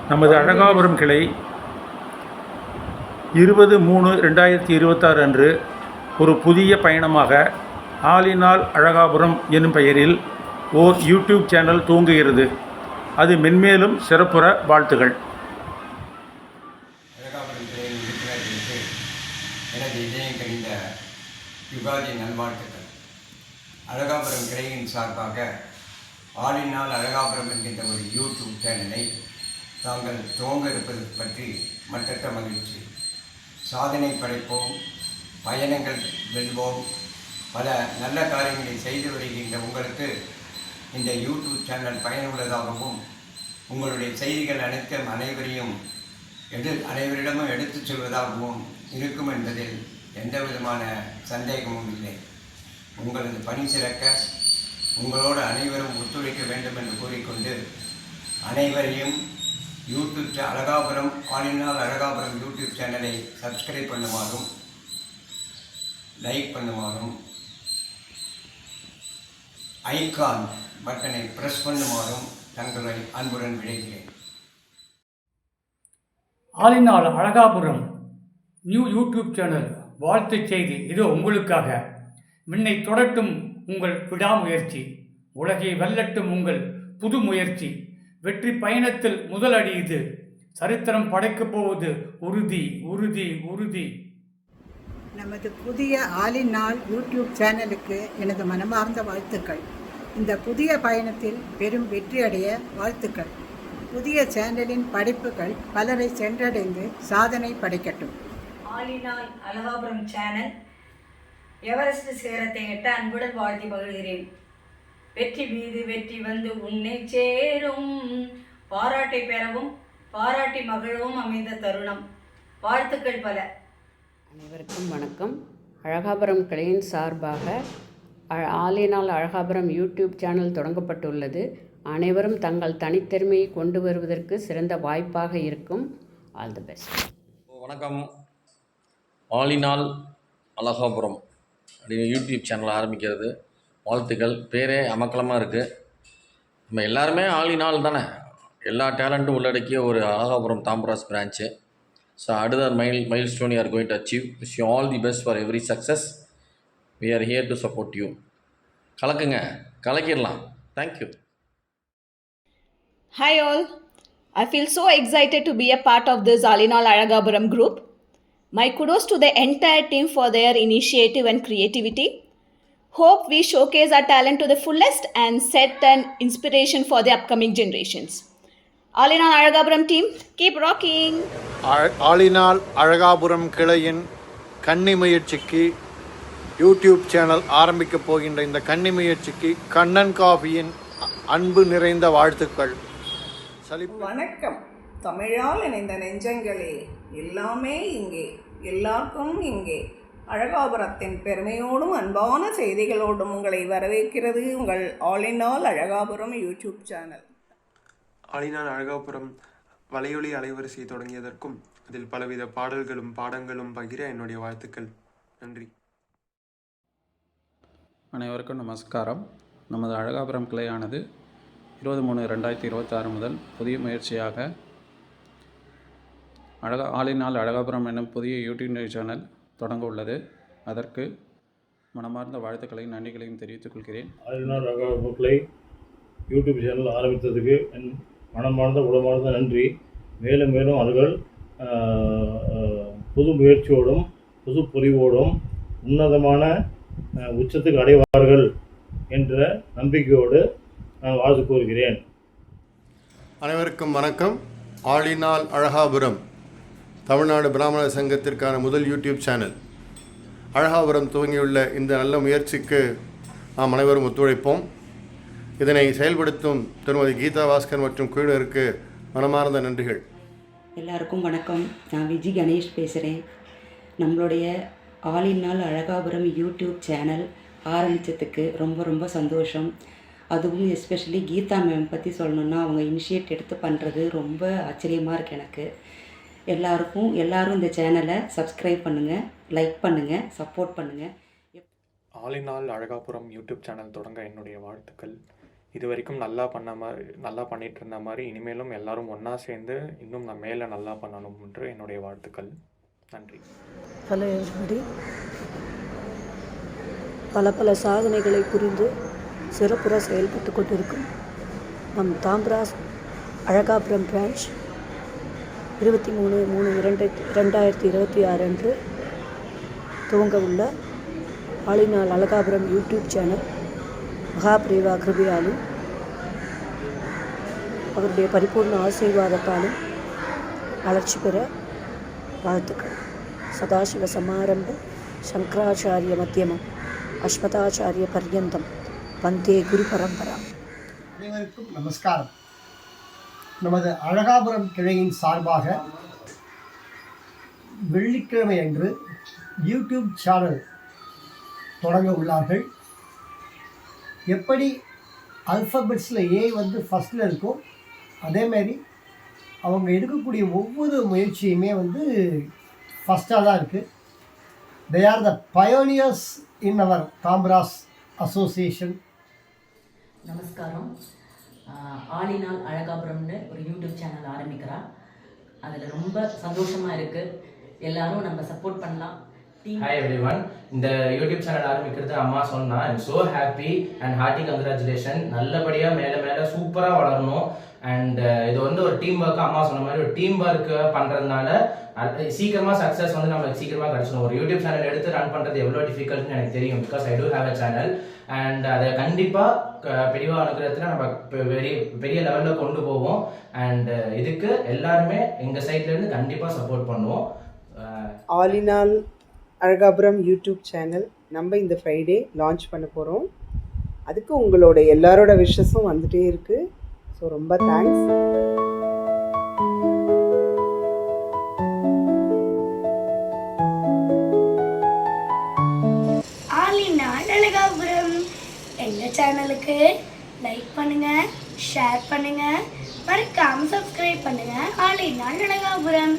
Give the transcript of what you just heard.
நமது அழகாபுரம் கிளை 20/3/2026 அன்று ஒரு புதிய பயணமாக ஆலினால் அழகாபுரம் எனும் பெயரில் ஓர் யூடியூப் சேனல் துவங்குகிறது. அது மென்மேலும் சிறப்புற வாழ்த்துகள். அழகாபுரம் கிளையின் உறுப்பினர்களுக்கு எனது இதயம் கனிந்த யுகாதி நல்வாழ்த்துக்கள். அழகாபுரம் கிளையின் சார்பாக ஆலினால் அழகாபுரம் என்கின்ற ஒரு யூடியூப் சேனலை தாங்கள் துவங்க இருப்பது பற்றி மற்றற்ற மகிழ்ச்சி. சாதனை படைப்போம், பயணங்கள் வெல்வோம், பல நல்ல காரியங்களை செய்து வருகின்ற உங்களுக்கு இந்த யூடியூப் சேனல் பயனுள்ளதாகவும் உங்களுடைய செய்திகள் அனைத்தும் அனைவரிடமும் எடுத்துச் சொல்வதாகவும் இருக்கும் என்பதில் எந்த விதமான சந்தேகமும் இல்லை. உங்களது பணி சிறக்க உங்களோடு அனைவரும் ஒத்துழைக்க வேண்டும் என்று கூறிக்கொண்டு அனைவரையும் யூடியூப் அழகாபுரம் ஆலினால் அழகாபுரம் யூடியூப் சேனலை சப்ஸ்கிரைப் பண்ணுமாறும் லைக் பண்ணுமாறும் ஐகான் பட்டனை ப்ரெஸ் பண்ணுமாறும் தங்களை அன்புடன் விடைகிறேன். ஆலினால் அழகாபுரம் நியூ யூடியூப் சேனல் வாழ்த்து செய்தி இதோ உங்களுக்காக. விண்ணை தொடட்டும் உங்கள் விடாமுயற்சி, உலகை வெல்லட்டும் உங்கள் புது முயற்சி. வெற்றி பயணத்தில் முதல் அடி இது, சரித்திரம் படைக்கப் போவது உறுதி உறுதி உறுதி. நமது புதிய ஆலினால் யூடியூப் சேனலுக்கு எனது மனமார்ந்த வாழ்த்துக்கள். இந்த புதிய பயணத்தில் பெரும் வெற்றி அடைய வாழ்த்துக்கள். புதிய சேனலின் படைப்புகள் பலரை சென்றடைந்து சாதனை படைக்கட்டும். ஆலினால் அழகாபுரம் சேனல் எவரெஸ்ட் சிகரத்தை எட்ட அன்புடன் வாழ்த்தி மகிழ்கிறேன். வெற்றி மீது வெற்றி வந்து உன்னை சேரும், பாராட்டை பெறவும் பாராட்டி மகிழவும் அமைந்த தருணம். வாழ்த்துக்கள் பல. அனைவருக்கும் வணக்கம். அழகாபுரம் கிளையின் சார்பாக ஆலினால் அழகாபுரம் யூடியூப் சேனல் தொடங்கப்பட்டுள்ளது. அனைவரும் தங்கள் தனித்திறமையை கொண்டு வருவதற்கு சிறந்த வாய்ப்பாக இருக்கும். All the best. வணக்கம். ஆலினால் அழகாபுரம் அப்படின்னு யூடியூப் சேனல் ஆரம்பிக்கிறது வாழ்த்துக்கள். பேரே அமக்கலமாக இருக்குது. நம்ம எல்லாருமே ஆலினால் தானே, எல்லா டேலண்ட்டும் உள்ளடக்கிய ஒரு அழகாபுரம் தாம்பராஸ் பிரான்ச்சு. ஸோ அடுத்த milestone you are going to achieve. Wish you all the best for every success. We are here to support you. கலக்குங்க, கலக்கிடலாம். Thank you. Hi all, I feel so excited to be a part of this Alinal Azhagapuram group. My kudos to the entire team for their initiative and creativity. Hope we showcase our talent to the fullest and set an inspiration for the upcoming generations. Alinal Azhagapuram team, keep rocking! ஆலினால் அழகாபுரம் கிளையின் கன்னி முயற்சிக்கு YouTube channel ஆரம்பிக்கப் போகின்ற இந்த கன்னி முயற்சிக்கு கண்ணன் காஃபியின் அன்பு நிறைந்த வாழ்த்துக்கள். வணக்கம். தமிழால் இணைந்த நெஞ்சங்களே, எல்லாமே இங்கே, எல்லாருக்கும் இங்கே. அழகாபுரத்தின் பெருமையோடும் அன்பான செய்திகளோடும் உங்களை வரவேற்கிறது உங்கள் ஆலினால் அழகாபுரம் யூடியூப் சேனல். ஆலினால் அழகாபுரம் வலையொலி அலைவரிசை தொடங்கியதற்கும் அதில் பலவித பாடல்களும் பாடங்களும் பகிர என்னுடைய வாழ்த்துக்கள். நன்றி. அனைவருக்கும் நமஸ்காரம். நமது அழகாபுரம் கிளையானது 20/3/2026 முதல் புதிய முயற்சியாக ஆலினால் அழகாபுரம் என்னும் புதிய யூடியூப் சேனல் தொடங்க உள்ளது. அதற்கு மனமார்ந்த வாழ்த்துக்களையும் நன்றிகளையும் தெரிவித்துக் கொள்கிறேன். ஆலினால் அழகாபுரம் கிளை யூடியூப் சேனல் ஆரம்பித்ததுக்கு என் மனமார்ந்த உளமார்ந்த நன்றி. மேலும் மேலும் அவர்கள் புது முயற்சியோடும் புது பொறிவோடும் உன்னதமான உச்சத்துக்கு அடைவார்கள் என்ற நம்பிக்கையோடு நான் வாழ்த்து கூறுகிறேன். அனைவருக்கும் வணக்கம். ஆலினால் அழகாபுரம் தமிழ்நாடு பிராமண சங்கத்திற்கான முதல் யூடியூப் சேனல் அழகாபுரம் துவங்கியுள்ள இந்த நல்ல முயற்சிக்கு நாம் அனைவரும் ஒத்துழைப்போம். இதனை செயல்படுத்தும் திருமதி கீதா பாஸ்கர் மற்றும் குழுவினருக்கு மனமார்ந்த நன்றிகள். எல்லாருக்கும் வணக்கம். நான் விஜி கணேஷ் பேசுகிறேன். நம்மளுடைய ஆலினால் அழகாபுரம் யூடியூப் சேனல் ஆரம்பித்ததுக்கு ரொம்ப ரொம்ப சந்தோஷம். அதுவும் எஸ்பெஷலி கீதா மேம் பற்றி சொல்லணுன்னா, அவங்க இனிஷியேட் எடுத்து பண்ணுறது ரொம்ப ஆச்சரியமாக இருக்குது எனக்கு. எல்லாரும் இந்த சேனலை சப்ஸ்கிரைப் பண்ணுங்கள், லைக் பண்ணுங்கள், சப்போர்ட் பண்ணுங்கள். ஆலினால் அழகாபுரம் யூடியூப் சேனல் தொடங்க என்னுடைய வாழ்த்துக்கள். இது வரைக்கும் நல்லா பண்ணிகிட்டு இருந்த மாதிரி இனிமேலும் எல்லோரும் ஒன்றா சேர்ந்து இன்னும் நான் மேலே நல்லா பண்ணணும் என்று என்னுடைய வாழ்த்துக்கள். நன்றி. Hello everybody. பல சாதனைகளை புரிந்து சிறப்புற செயல்பட்டு கொண்டிருக்கும் நம் தாம்பராஸ் அழகாபுரம் பிரான்ச் 23/3/2026 அன்று துவங்க உள்ள ஆலிநாள் அழகாபுரம் யூடியூப் சேனல் மகாபிரிவா கிருபையாலும் அவருடைய பரிபூர்ண ஆசீர்வாதத்தாலும் வளர்ச்சி பெற வாழ்த்துக்கள். சதாசிவ சமாரம்ப சங்கராச்சாரிய மத்தியமம் அஸ்மதாச்சாரிய பர்யந்தம் வந்தே குரு பரம்பரா. அனைவருக்கும் நமஸ்காரம். நமது அழகாபுரம் கிளையின் சார்பாக வெள்ளிக்கிழமை அன்று யூடியூப் சேனல் தொடங்க உள்ளார்கள். எப்படி அல்ஃபபெட்ஸில் ஏ வந்து ஃபஸ்ட்டில் இருக்கும், அதேமாரி அவங்க எடுக்கக்கூடிய ஒவ்வொரு முயற்சியுமே வந்து ஃபஸ்ட்டாக தான் இருக்குது. They are the pioneers in our Tambras association. நமஸ்காரம். ஆலிநாள் அழகாபுரம்னு ஒரு யூடியூப் சேனல் ஆரம்பிக்கிறா. அதில் ரொம்ப சந்தோஷமாக இருக்குது. எல்லாரும் நம்ம சப்போர்ட் பண்ணலாம். Hi everyone. இந்த யூடியூப் சேனல் ஆரம்பிக்கிறது அம்மா சொன்னா. I'm so happy and hearty congratulation. நல்லபடியாக மேலே சூப்பராக வளரணும். அண்ட் இது வந்து ஒரு டீம் ஒர்க்கு, அம்மா சொன்ன மாதிரி ஒரு டீம் ஒர்க் பண்ணுறதுனால சீக்கிரமாக சக்ஸஸ் வந்து நம்மளுக்கு சீக்கிரமாக கிடச்சிடும். ஒரு யூடியூப் சேனல் எடுத்து ரன் பண்ணுறது எவ்வளோ டிஃபிகல்ட்னு எனக்கு தெரியும். Because I do have a channel. And அதை கண்டிப்பாக பெரியவா அனுகிரகத்தில் நம்ம பெரிய லெவலில் கொண்டு போவோம். அண்ட் இதுக்கு எல்லாருமே எங்கள் சைட்லேருந்து கண்டிப்பாக சப்போர்ட் பண்ணுவோம். ஆலிநாள் அழகாபுரம் யூடியூப் சேனல் நம்ம இந்த ஃப்ரைடே லான்ச் பண்ண போகிறோம். அதுக்கு உங்களோட எல்லாரோட விஷஸும் வந்துகிட்டே இருக்குது. ஸோ ரொம்ப தேங்க்ஸ். ஆலிநாள் அழகாபுரம் எங்கள் சேனலுக்கு லைக் பண்ணுங்கள், ஷேர் பண்ணுங்கள், மறக்காமல் சப்ஸ்கிரைப் பண்ணுங்கள். ஆலிநாள் அழகாபுரம்.